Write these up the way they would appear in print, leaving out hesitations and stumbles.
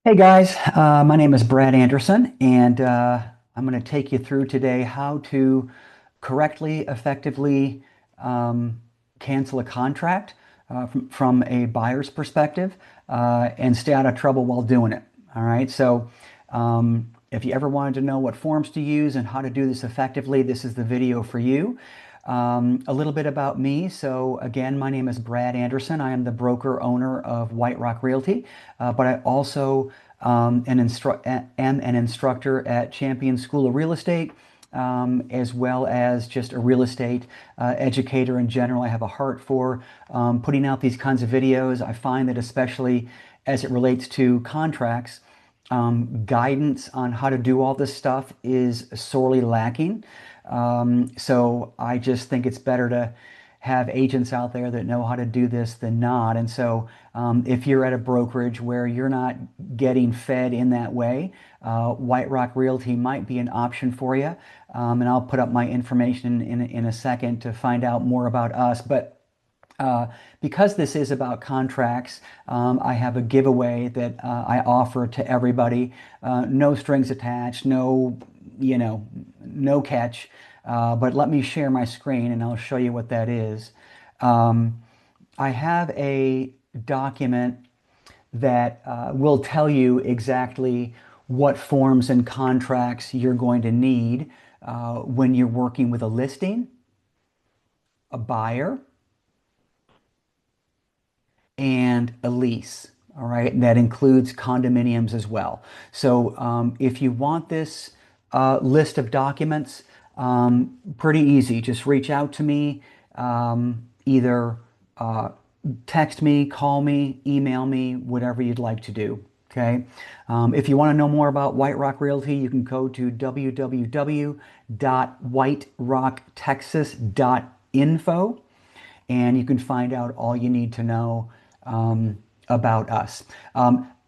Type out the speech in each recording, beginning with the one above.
Hey guys, my name is Brad Anderson, and I'm going to take you through today how to correctly, effectively um, cancel a contract from a buyer's perspective and stay out of trouble while doing it. All right, so if you ever wanted to know what forms to use and how to do this effectively, this is the video for you. A little bit about me. So again, my name is Brad Anderson. I am the broker owner of White Rock Realty, but I also am an instructor at Champion School of Real Estate, as well as just a real estate educator in general. I have a heart for putting out these kinds of videos. I find that especially as it relates to contracts, guidance on how to do all this stuff is sorely lacking. So I just think it's better to have agents out there that know how to do this than not. And so if you're at a brokerage where you're not getting fed in that way, White Rock Realty might be an option for you. And I'll put up my information in a second to find out more about us. But because this is about contracts, I have a giveaway that I offer to everybody. No strings attached, no catch. But let me share my screen and I'll show you what that is. I have a document that will tell you exactly what forms and contracts you're going to need when you're working with a listing, a buyer, and a lease. All right, and that includes condominiums as well. So if you want this list of documents, pretty easy. Just reach out to me, either text me, call me, email me, whatever you'd like to do. Okay. If you want to know more about White Rock Realty, you can go to www.whiterocktexas.info and you can find out all you need to know about us.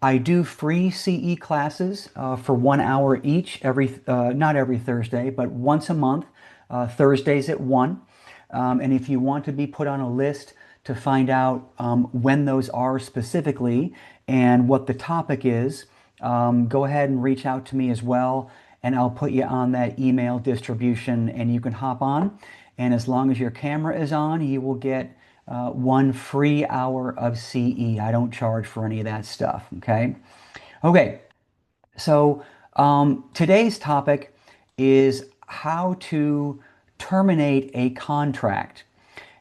I do free CE classes for 1 hour each, not every Thursday, but once a month, Thursdays at 1. And if you want to be put on a list to find out when those are specifically and what the topic is, go ahead and reach out to me as well, and I'll put you on that email distribution and you can hop on. And as long as your camera is on, you will get 1 free hour of CE. I don't charge for any of that stuff. Okay. Okay. So today's topic is how to terminate a contract.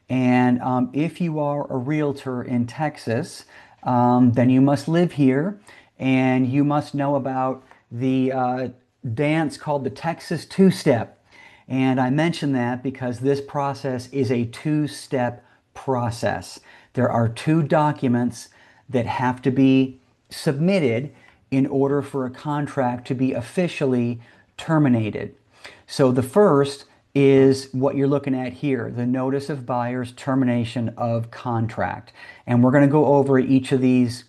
And if you are a realtor in Texas, then you must live here and you must know about the dance called the Texas two-step. And I mention that because this process is a two-step process. There are two documents that have to be submitted in order for a contract to be officially terminated. So the first is what you're looking at here, the notice of buyer's termination of contract. And we're going to go over each of these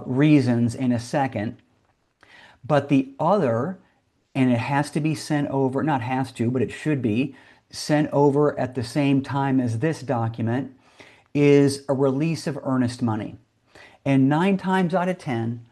reasons in a second. But the other, and it has to be sent over, not has to, but it should be sent over at the same time as this document, is a release of earnest money. And 9 times out of 10,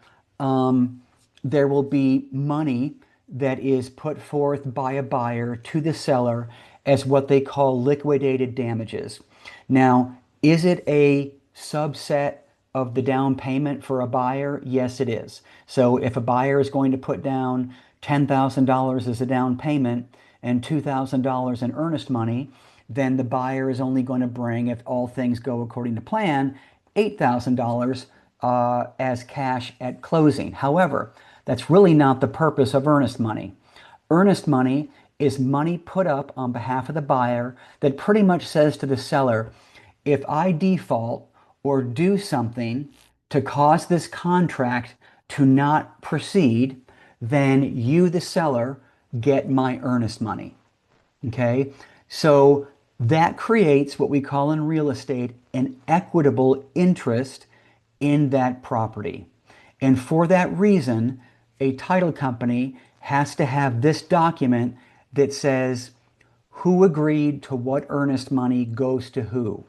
there will be money that is put forth by a buyer to the seller as what they call liquidated damages. Now, is it a subset of the down payment for a buyer? Yes, it is. So if a buyer is going to put down $10,000 as a down payment and $2,000 in earnest money, then the buyer is only going to bring, if all things go according to plan, $8,000 as cash at closing. However, that's really not the purpose of earnest money. Earnest money is money put up on behalf of the buyer that pretty much says to the seller, if I default or do something to cause this contract to not proceed, then you, the seller, get my earnest money. Okay? So that creates what we call in real estate an equitable interest in that property. And for that reason, a title company has to have this document that says who agreed to what earnest money goes to who.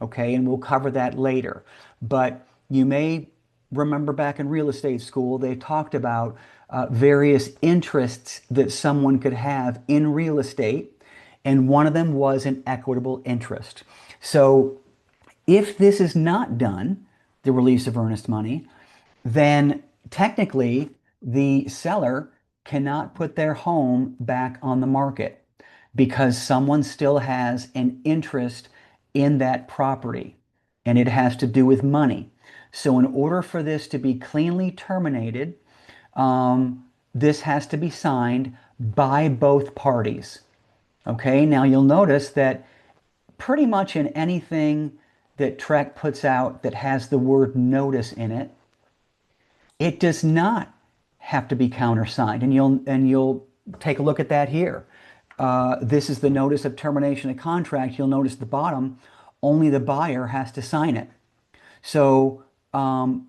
Okay, and we'll cover that later. But you may remember back in real estate school, they talked about various interests that someone could have in real estate, and one of them was an equitable interest. So if this is not done, the release of earnest money, then technically the seller cannot put their home back on the market because someone still has an interest in that property and it has to do with money. So in order for this to be cleanly terminated, this has to be signed by both parties. Okay, now you'll notice that pretty much in anything that TREC puts out that has the word notice in it, it does not have to be countersigned. And you'll take a look at that here. This is the notice of termination of contract. You'll notice the bottom, only the buyer has to sign it. So all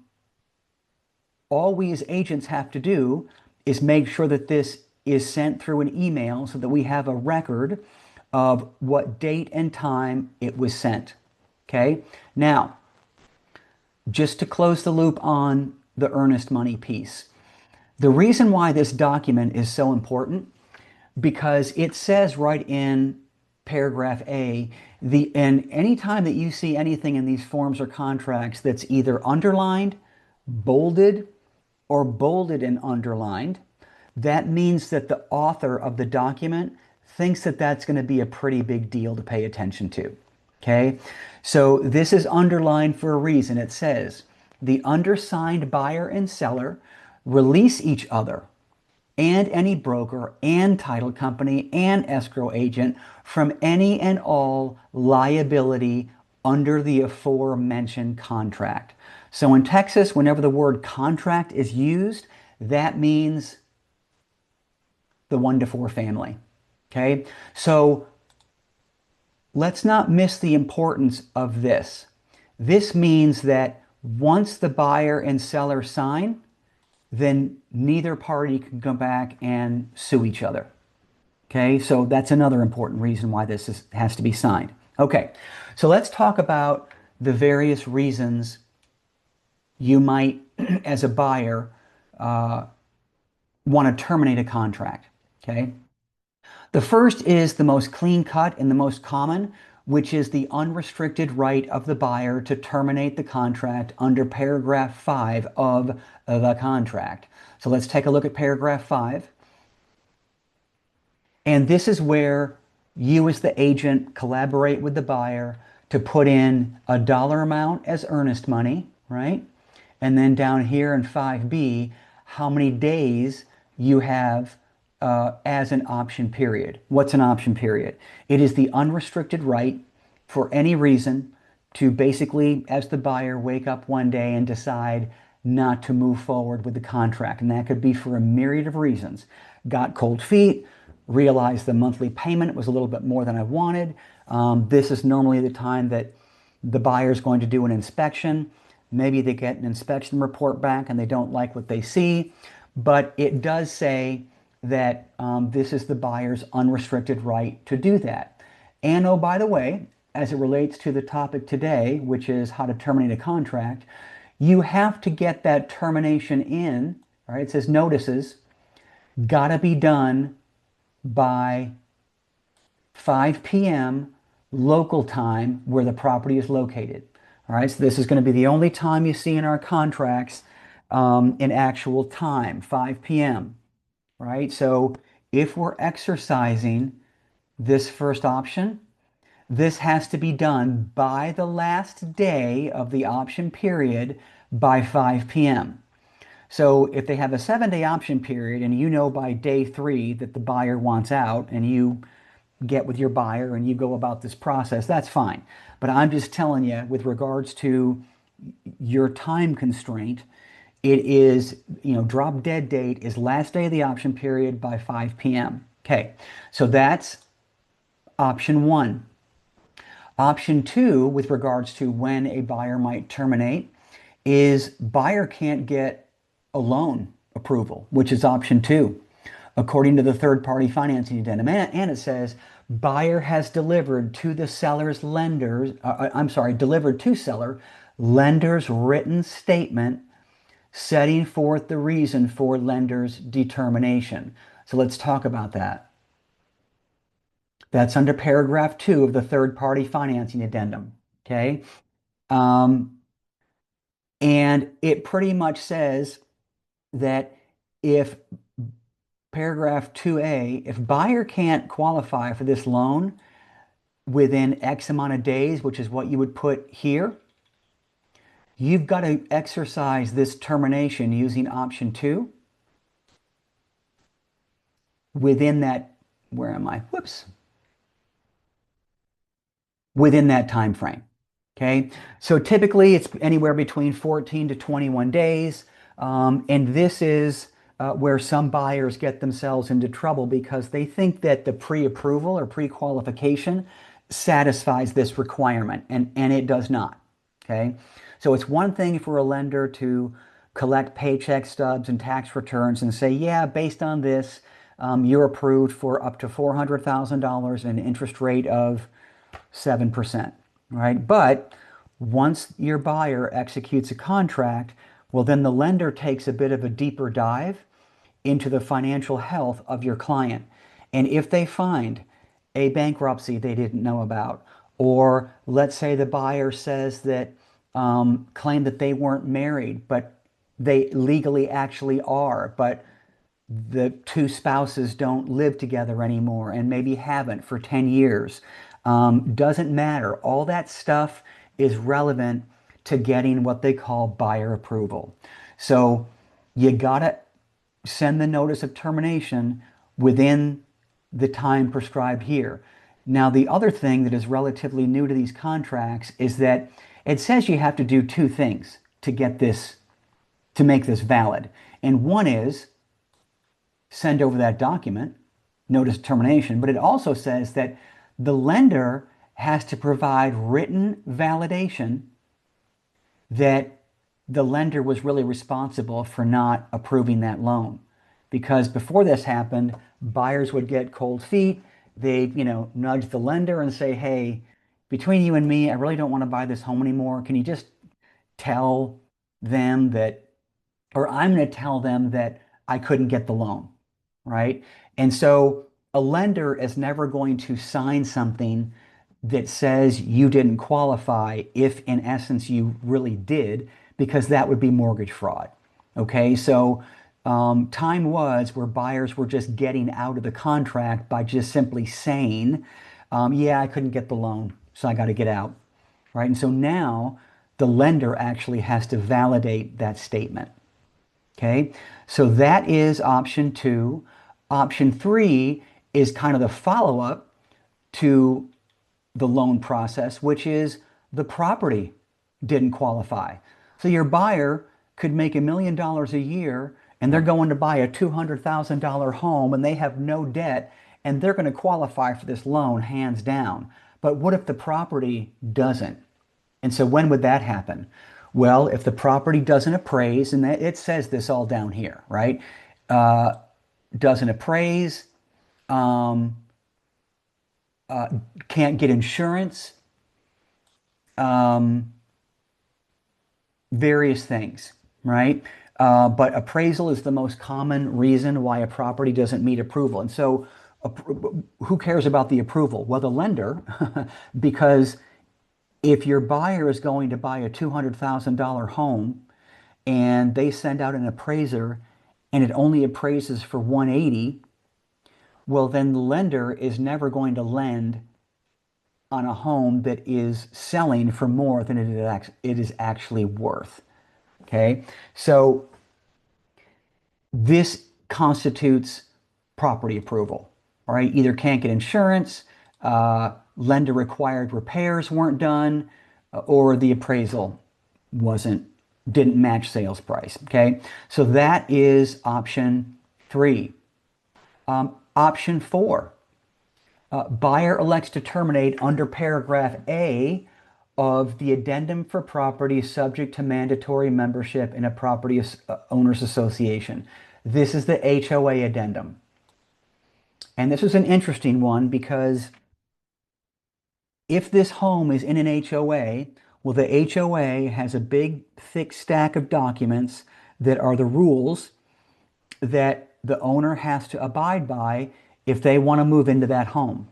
we as agents have to do is make sure that this is sent through an email so that we have a record of what date and time it was sent. Okay? Now, just to close the loop on the earnest money piece, the reason why this document is so important, because it says right in paragraph A, and anytime that you see anything in these forms or contracts that's either underlined, bolded, or bolded and underlined, that means that the author of the document thinks that that's going to be a pretty big deal to pay attention to. Okay, so this is underlined for a reason. It says, the undersigned buyer and seller release each other and any broker and title company and escrow agent from any and all liability under the aforementioned contract. So in Texas, whenever the word contract is used, that means the 1 to 4 family. Okay, so let's not miss the importance of this. This means that once the buyer and seller sign, then neither party can come back and sue each other. Okay, so that's another important reason why this has to be signed. Okay, so let's talk about the various reasons you might, as a buyer, want to terminate a contract. Okay, the first is the most clean cut and the most common, which is the unrestricted right of the buyer to terminate the contract under paragraph 5 of the contract. So let's take a look at paragraph 5. And this is where you as the agent collaborate with the buyer to put in a dollar amount as earnest money, right? And then down here in 5B, how many days you have as an option period. What's an option period? It is the unrestricted right for any reason to basically, as the buyer, wake up one day and decide not to move forward with the contract. And that could be for a myriad of reasons. Got cold feet, realized the monthly payment was a little bit more than I wanted. This is normally the time that the buyer is going to do an inspection. Maybe they get an inspection report back and they don't like what they see. But it does say that this is the buyer's unrestricted right to do that. And oh, by the way, as it relates to the topic today, which is how to terminate a contract, you have to get that termination in, right? It says notices, gotta be done by 5 p.m. local time where the property is located. All right, so this is going to be the only time you see in our contracts in actual time, 5 p.m. Right? So if we're exercising this first option, this has to be done by the last day of the option period by 5 p.m. So if they have a 7-day option period and you know by day 3 that the buyer wants out and you get with your buyer and you go about this process, that's fine. But I'm just telling you, with regards to your time constraint, it is, drop dead date is last day of the option period by 5 p.m. Okay, so that's option 1. Option 2, with regards to when a buyer might terminate, is buyer can't get a loan approval, which is option 2, according to the third-party financing addendum. And it says buyer has delivered to the seller's delivered to seller lender's written statement setting forth the reason for lender's determination. So let's talk about that. That's under paragraph 2 of the third party financing addendum. Okay. Um, and it pretty much says that if paragraph 2A, if buyer can't qualify for this loan within X amount of days, which is what you would put here, you've got to exercise this termination using option 2 within that, where am I? Whoops. Within that time frame. Okay, so typically it's anywhere between 14 to 21 days. And this is where some buyers get themselves into trouble because they think that the pre-approval or pre-qualification satisfies this requirement, and it does not. Okay, so it's one thing for a lender to collect paycheck stubs and tax returns and say, yeah, based on this, you're approved for up to $400,000 and an interest rate of 7%, right? But once your buyer executes a contract, well, then the lender takes a bit of a deeper dive into the financial health of your client. And if they find a bankruptcy they didn't know about, or let's say the buyer says that, claim that they weren't married, but they legally actually are, but the two spouses don't live together anymore and maybe haven't for 10 years. Doesn't matter. All that stuff is relevant to getting what they call buyer approval. So you got to send the notice of termination within the time prescribed here. Now, the other thing that is relatively new to these contracts is that it says you have to do two things to get this, to make this valid. And one is send over that document, notice of termination, but it also says that the lender has to provide written validation that the lender was really responsible for not approving that loan. Because before this happened, buyers would get cold feet. They'd, nudge the lender and say, hey, between you and me, I really don't want to buy this home anymore. Can you just tell them that, or I'm going to tell them that I couldn't get the loan, right? And so a lender is never going to sign something that says you didn't qualify if in essence you really did, because that would be mortgage fraud. Okay, so time was where buyers were just getting out of the contract by just simply saying, yeah, I couldn't get the loan, so I got to get out, right? And so now the lender actually has to validate that statement. Okay, so that is option 2. Option 3 is kind of the follow-up to the loan process, which is the property didn't qualify. So your buyer could make $1 million a year and they're going to buy a $200,000 home and they have no debt and they're going to qualify for this loan hands down. But what if the property doesn't? And so when would that happen? Well, if the property doesn't appraise, and it says this all down here, right? Doesn't appraise, um, can't get insurance, um, various things, right? But appraisal is the most common reason why a property doesn't meet approval. And so who cares about the approval? Well, the lender, because if your buyer is going to buy a $200,000 home and they send out an appraiser and it only appraises for 180, well, then the lender is never going to lend on a home that is selling for more than it is actually worth. Okay, so this constitutes property approval. All right, either can't get insurance, lender required repairs weren't done, or the appraisal didn't match sales price. Okay, so that is option 3. Option 4, buyer elects to terminate under paragraph A of the addendum for property subject to mandatory membership in a property owners association. This is the HOA addendum. And this is an interesting one because if this home is in an HOA, well, the HOA has a big, thick stack of documents that are the rules that the owner has to abide by if they want to move into that home.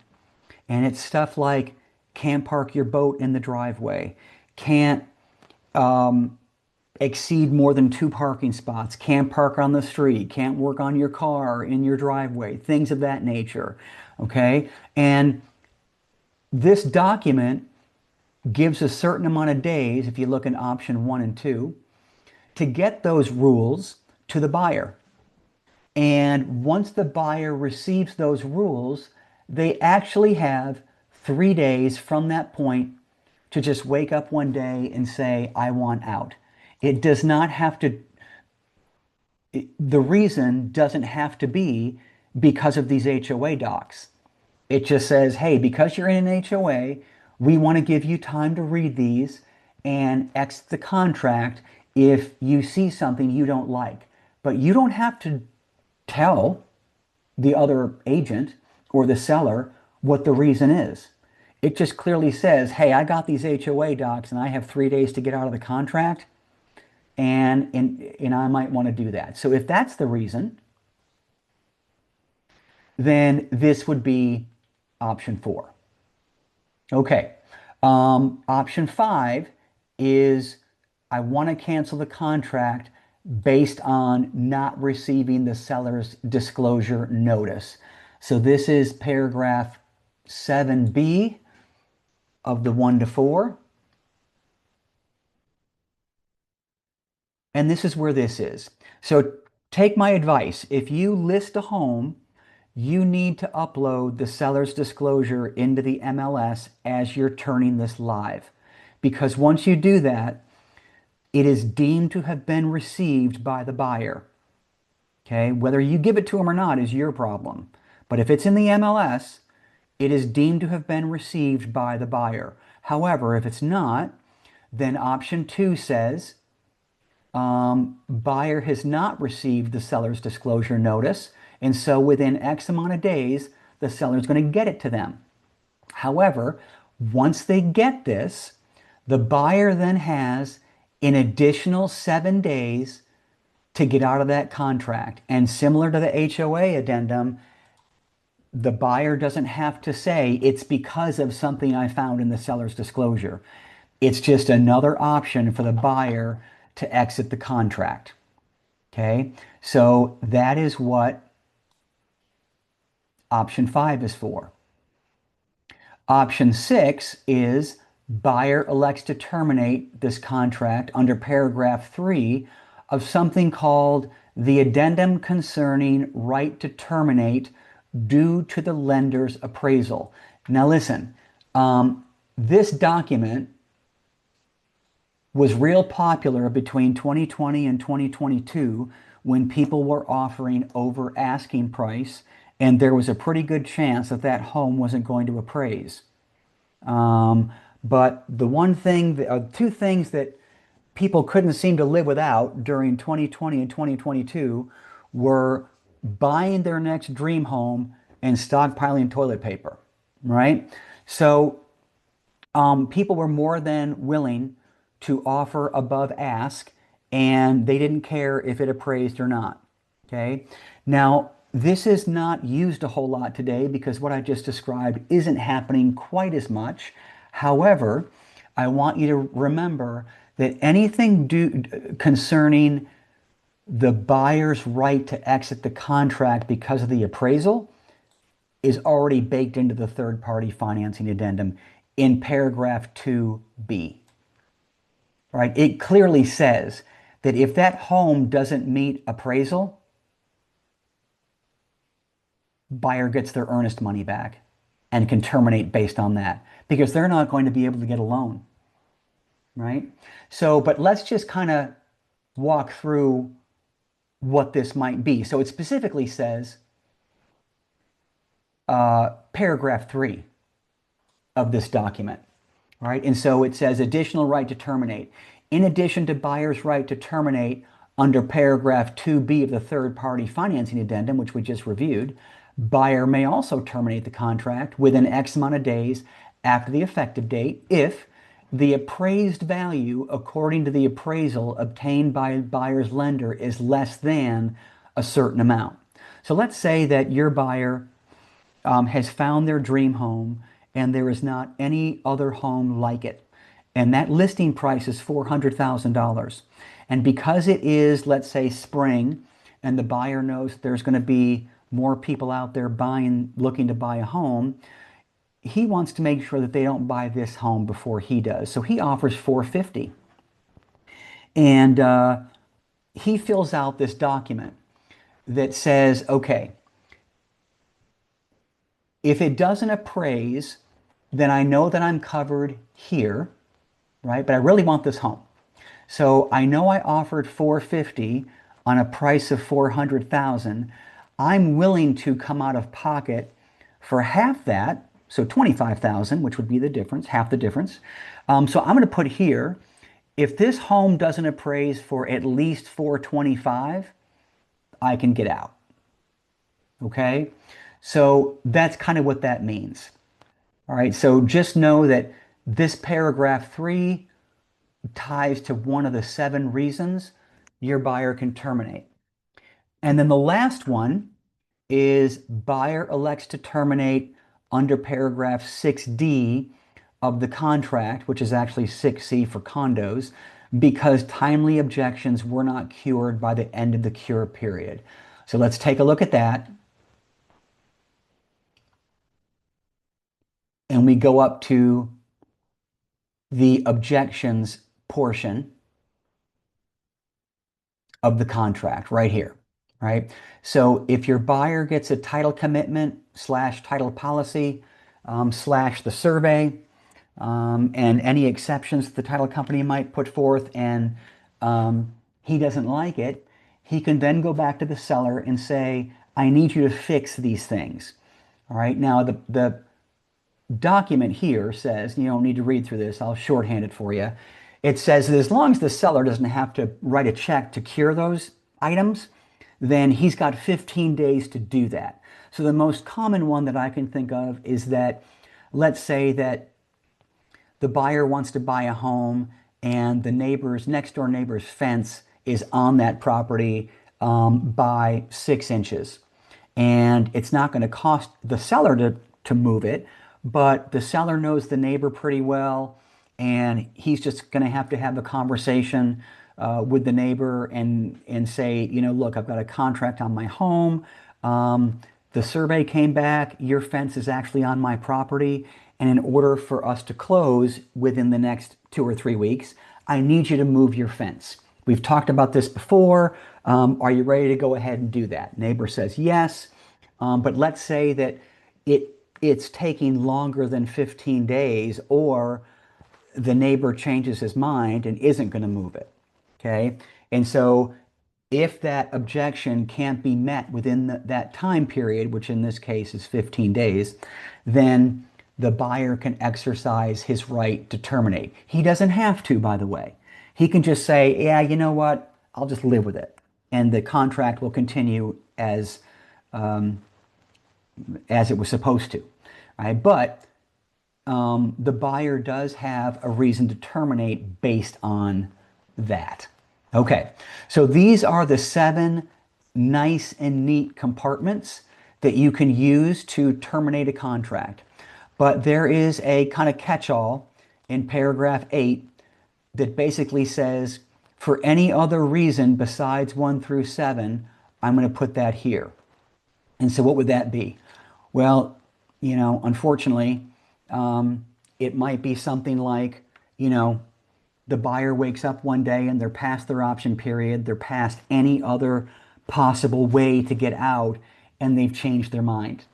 And it's stuff like can't park your boat in the driveway, can't exceed more than 2 parking spots, can't park on the street, can't work on your car in your driveway, things of that nature. Okay. And this document gives a certain amount of days, if you look in option 1 and 2, to get those rules to the buyer. And once the buyer receives those rules, they actually have 3 days from that point to just wake up one day and say, I want out. It does not have to, the reason doesn't have to be because of these HOA docs. It just says, hey, because you're in an HOA, we want to give you time to read these and exit the contract if you see something you don't like. But you don't have to tell the other agent or the seller what the reason is. It just clearly says, hey, I got these HOA docs and I have 3 days to get out of the contract, and I might want to do that. So if that's the reason, then this would be option 4. Okay. Option 5 is I want to cancel the contract based on not receiving the seller's disclosure notice. So this is paragraph 7B of the 1 to 4. And this is where this is. So take my advice. If you list a home, you need to upload the seller's disclosure into the MLS as you're turning this live. Because once you do that, it is deemed to have been received by the buyer. Okay, whether you give it to them or not is your problem. But if it's in the MLS, it is deemed to have been received by the buyer. However, if it's not, then option 2 says, buyer has not received the seller's disclosure notice, and so within X amount of days, the seller is going to get it to them. However, once they get this, the buyer then has an additional 7 days to get out of that contract. And similar to the HOA addendum, the buyer doesn't have to say it's because of something I found in the seller's disclosure. It's just another option for the buyer to exit the contract. Okay, so that is what option 5 is for. Option 6 is buyer elects to terminate this contract under paragraph 3 of something called the addendum concerning right to terminate due to the lender's appraisal. Now listen, this document was real popular between 2020 and 2022 when people were offering over asking price, and there was a pretty good chance that that home wasn't going to appraise. But the one thing, two things that people couldn't seem to live without during 2020 and 2022 were buying their next dream home and stockpiling toilet paper, right? So people were more than willing to offer above ask, and they didn't care if it appraised or not. Okay. Now, this is not used a whole lot today because what I just described isn't happening quite as much. However, I want you to remember that anything concerning the buyer's right to exit the contract because of the appraisal is already baked into the third-party financing addendum in paragraph 2B. Right? It clearly says that if that home doesn't meet appraisal, buyer gets their earnest money back and can terminate based on that because they're not going to be able to get a loan. Right? So, but let's just kind of walk through what this might be. So it specifically says paragraph 3 of this document. Right? And so it says additional right to terminate. In addition to buyer's right to terminate under paragraph 2B of the third-party financing addendum, which we just reviewed, buyer may also terminate the contract within X amount of days after the effective date if the appraised value, according to the appraisal obtained by a buyer's lender, is less than a certain amount. So let's say that your buyer has found their dream home and there is not any other home like it. And that listing price is $400,000. And because it is, let's say, spring, and the buyer knows there's going to be more people out there buying, looking to buy a home, he wants to make sure that they don't buy this home before he does. So he offers 450. And he fills out this document that says, okay, if it doesn't appraise, then I know that I'm covered here, right? But I really want this home. So I know I offered 450 on a price of 400,000. I'm willing to come out of pocket for half that, so 25,000, which would be the difference, half the difference. So I'm going to put here, if this home doesn't appraise for at least 425, I can get out. Okay? So that's kind of what that means. All right, so just know that this paragraph 3 ties to one of the 7 reasons your buyer can terminate. And then the last one is buyer elects to terminate under paragraph 6D of the contract, which is actually 6C for condos, because timely objections were not cured by the end of the cure period. So let's take a look at that. And we go up to the objections portion of the contract right here, right? So if your buyer gets a title commitment slash title policy slash the survey and any exceptions the title company might put forth and he doesn't like it, he can then go back to the seller and say, I need you to fix these things. All right, now the document here says, you don't need to read through this, I'll shorthand it for you. It says that as long as the seller doesn't have to write a check to cure those items, then he's got 15 days to do that. So the most common one that I can think of is that, let's say that the buyer wants to buy a home and the next door neighbor's fence is on that property by 6 inches. And it's not going to cost the seller to move it, but the seller knows the neighbor pretty well, and he's just going to have a conversation with the neighbor and say, look, I've got a contract on my home. The survey came back. Your fence is actually on my property. And in order for us to close within the next 2 or 3 weeks, I need you to move your fence. We've talked about this before. Are you ready to go ahead and do that? Neighbor says yes. But let's say that it's taking longer than 15 days, or the neighbor changes his mind and isn't going to move it. Okay. And so if that objection can't be met within that time period, which in this case is 15 days, then the buyer can exercise his right to terminate. He doesn't have to, by the way. He can just say, yeah, you know what? I'll just live with it. And the contract will continue as it was supposed to. Right? But the buyer does have a reason to terminate based on that. Okay, so these are the 7 nice and neat compartments that you can use to terminate a contract. But there is a kind of catch-all in paragraph 8 that basically says, for any other reason besides 1 through 7, I'm going to put that here. And so what would that be? Well, unfortunately, it might be something like, the buyer wakes up one day and they're past their option period, they're past any other possible way to get out, and they've changed their mind.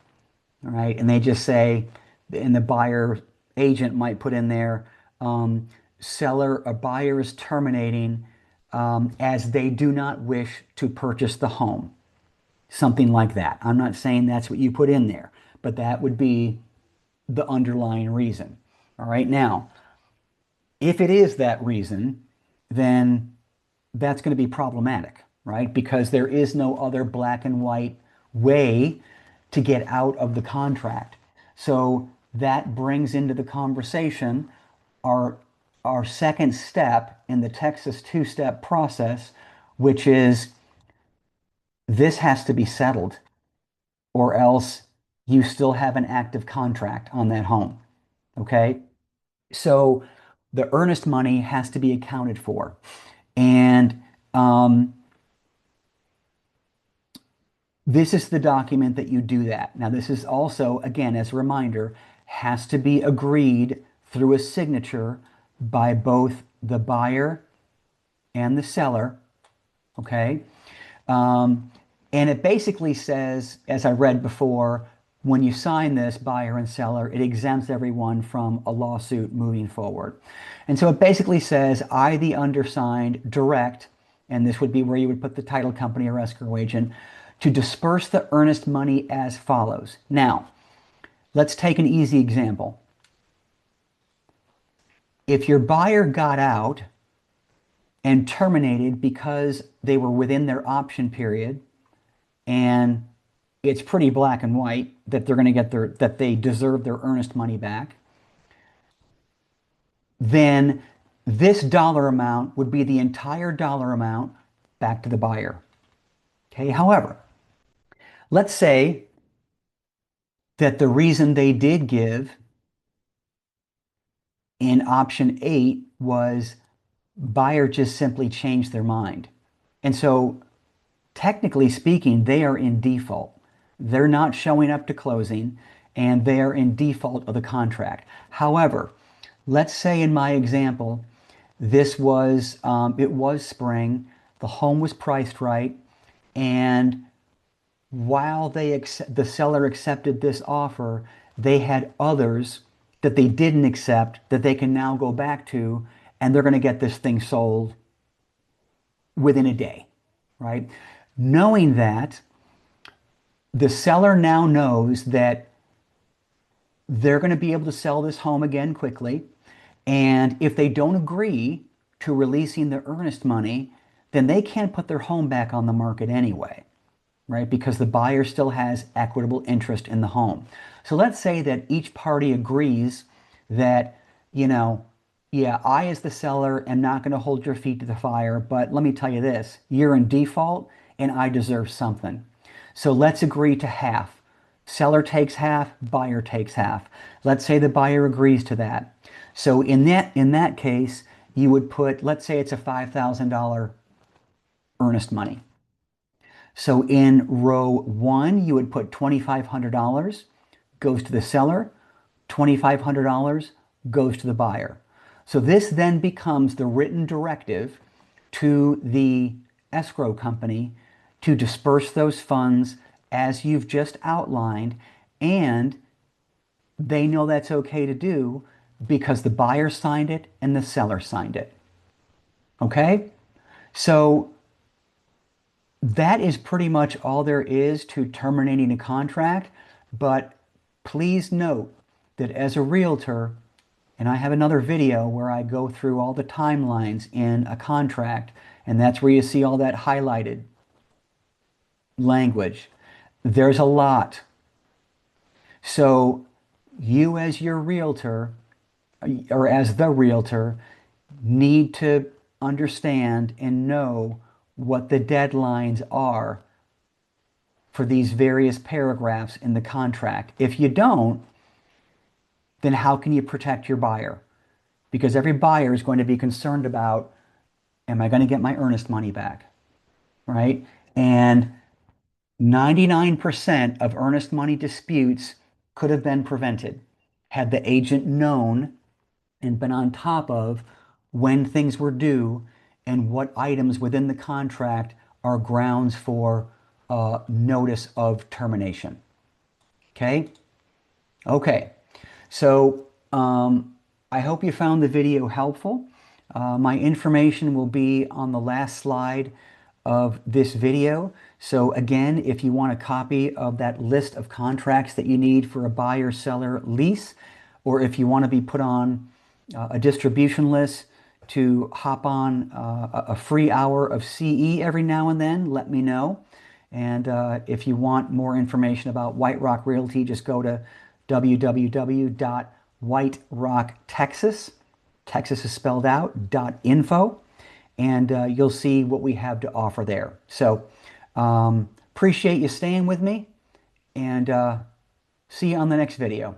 All right, and they just say, and the buyer agent might put in there, buyer is terminating as they do not wish to purchase the home. Something like that. I'm not saying that's what you put in there, but that would be the underlying reason. All right, now, if it is that reason, then that's going to be problematic, right? Because there is no other black and white way to get out of the contract. So that brings into the conversation, are our second step in the Texas two-step process, which is this has to be settled, or else you still have an active contract on that home. Okay? So the earnest money has to be accounted for. And this is the document that you do that. Now, this is also, again, as a reminder, has to be agreed through a signature by both the buyer and the seller. Okay? And it basically says, as I read before, when you sign this, buyer and seller, it exempts everyone from a lawsuit moving forward. And so it basically says, I, the undersigned, direct, and this would be where you would put the title company or escrow agent, to disperse the earnest money as follows. Now, let's take an easy example. If your buyer got out and terminated because they were within their option period, and it's pretty black and white that they're going to get that they deserve their earnest money back, then this dollar amount would be the entire dollar amount back to the buyer. Okay, however, let's say that the reason they did give in option 8 was buyer just simply changed their mind. And so technically speaking, they are in default. They're not showing up to closing and they are in default of the contract. However, let's say in my example, this was, it was spring, the home was priced right, and while the seller accepted this offer, they had others that they didn't accept that they can now go back to, and they're going to get this thing sold within a day, right? Knowing that, the seller now knows that they're going to be able to sell this home again quickly. And if they don't agree to releasing the earnest money, then they can't put their home back on the market anyway, right? Because the buyer still has equitable interest in the home. So let's say that each party agrees that, yeah, I as the seller am not going to hold your feet to the fire, but let me tell you this, you're in default and I deserve something. So let's agree to half. Seller takes half, buyer takes half. Let's say the buyer agrees to that. So in that case, you would put, let's say it's a $5,000 earnest money. So in row 1, you would put $2,500 goes to the seller, $2,500 goes to the buyer. So this then becomes the written directive to the escrow company to disperse those funds as you've just outlined, and they know that's okay to do because the buyer signed it and the seller signed it. Okay? So that is pretty much all there is to terminating a contract, but please note that as a realtor, and I have another video where I go through all the timelines in a contract, and that's where you see all that highlighted language. There's a lot. So you as your realtor, or as the realtor, need to understand and know what the deadlines are for these various paragraphs in the contract. If you don't, then how can you protect your buyer? Because every buyer is going to be concerned about, am I going to get my earnest money back? Right? And 99% of earnest money disputes could have been prevented had the agent known and been on top of when things were due and what items within the contract are grounds for notice of termination. Okay? Okay. So I hope you found the video helpful. My information will be on the last slide of this video. So again, if you want a copy of that list of contracts that you need for a buyer-seller lease, or if you want to be put on a distribution list to hop on a free hour of CE every now and then, let me know. And if you want more information about White Rock Realty, just go to www.whiterocktexas.com. Texas is spelled out, .info, and you'll see what we have to offer there. So appreciate you staying with me, and see you on the next video.